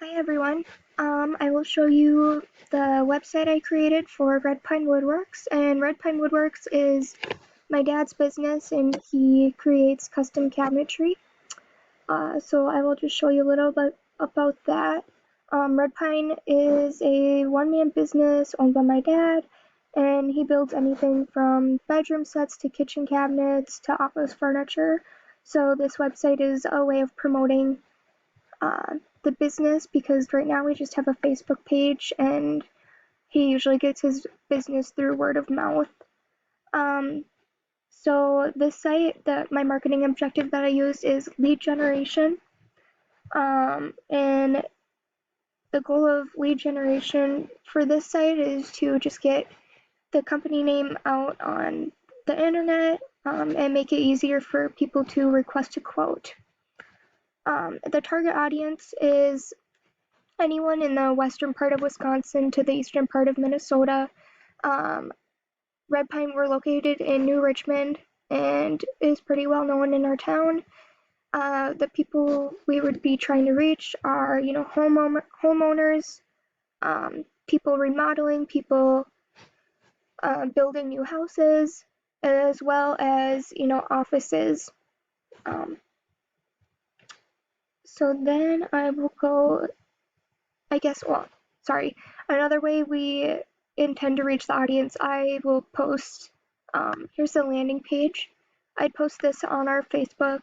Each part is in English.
Hi everyone. I will show you the website I created for RedPine Woodworks, and RedPine Woodworks is my dad's business and he creates custom cabinetry. So I will just show you a little bit about that. RedPine is a one-man business owned by my dad, and he builds anything from bedroom sets to kitchen cabinets to office furniture. So this website is a way of promoting the business, because right now we just have a Facebook page and he usually gets his business through word of mouth. So this site, that my marketing objective that I use is lead generation. And the goal of lead generation for this site is to just get the company name out on the internet and make it easier for people to request a quote. The target audience is anyone in the western part of Wisconsin to the eastern part of Minnesota. RedPine, we're located in New Richmond and is pretty well known in our town. The people we would be trying to reach are, homeowners, people remodeling, people building new houses, as well as, offices. So then I will go, another way we intend to reach the audience, I will post, here's the landing page. I'd post this on our Facebook,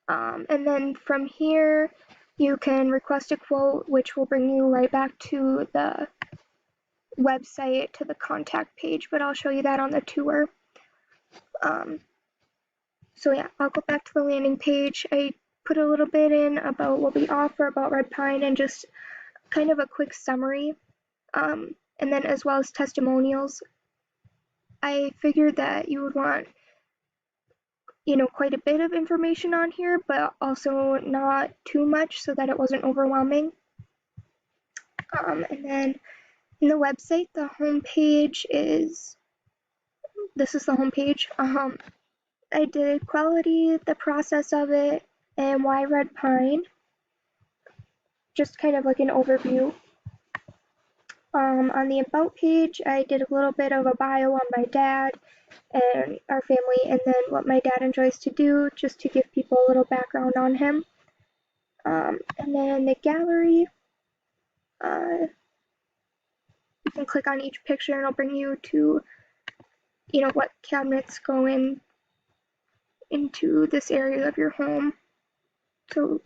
and then from here you can request a quote, which will bring you right back to the website, to the contact page, but I'll show you that on the tour. So yeah, I'll go back to the landing page. I put a little bit in about what we offer, about RedPine, and just kind of a quick summary, and then as well as testimonials. I figured that you would want, quite a bit of information on here, but also not too much so that it wasn't overwhelming. And then in the website, the homepage this is the homepage. I did quality, the process of it, and why RedPine. Just kind of like an overview. On the about page, I did a little bit of a bio on my dad and our family, and then what my dad enjoys to do, just to give people a little background on him. And then the gallery, you can click on each picture and it'll bring you to, what cabinets go into this area of your home. So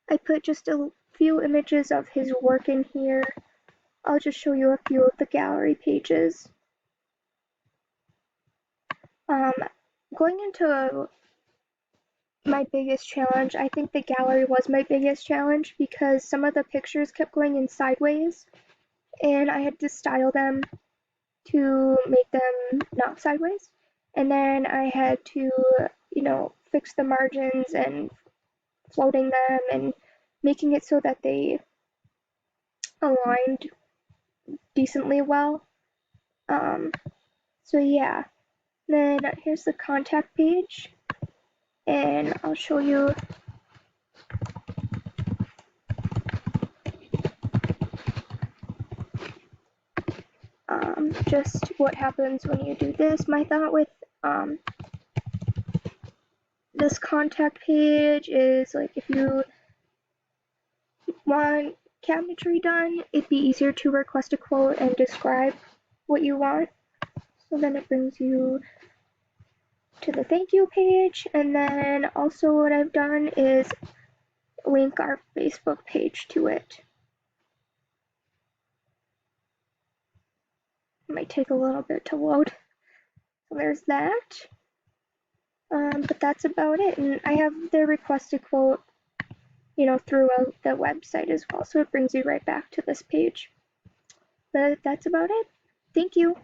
I put just a few images of his work in here. I'll just show you a few of the gallery pages. Going into my biggest challenge, I think the gallery was my biggest challenge, because some of the pictures kept going in sideways and I had to style them to make them not sideways, and then I had to fix the margins and floating them and making it so that they aligned decently well. So yeah, then here's the contact page, and I'll show you just what happens when you do this. My thought with this contact page is, like, if you want cabinetry done, it'd be easier to request a quote and describe what you want. So then it brings you to the thank you page, and then also what I've done is link our Facebook page to it. It might take a little bit to load. So there's that. But that's about it, and I have the request a quote, throughout the website as well, so it brings you right back to this page. But that's about it. Thank you.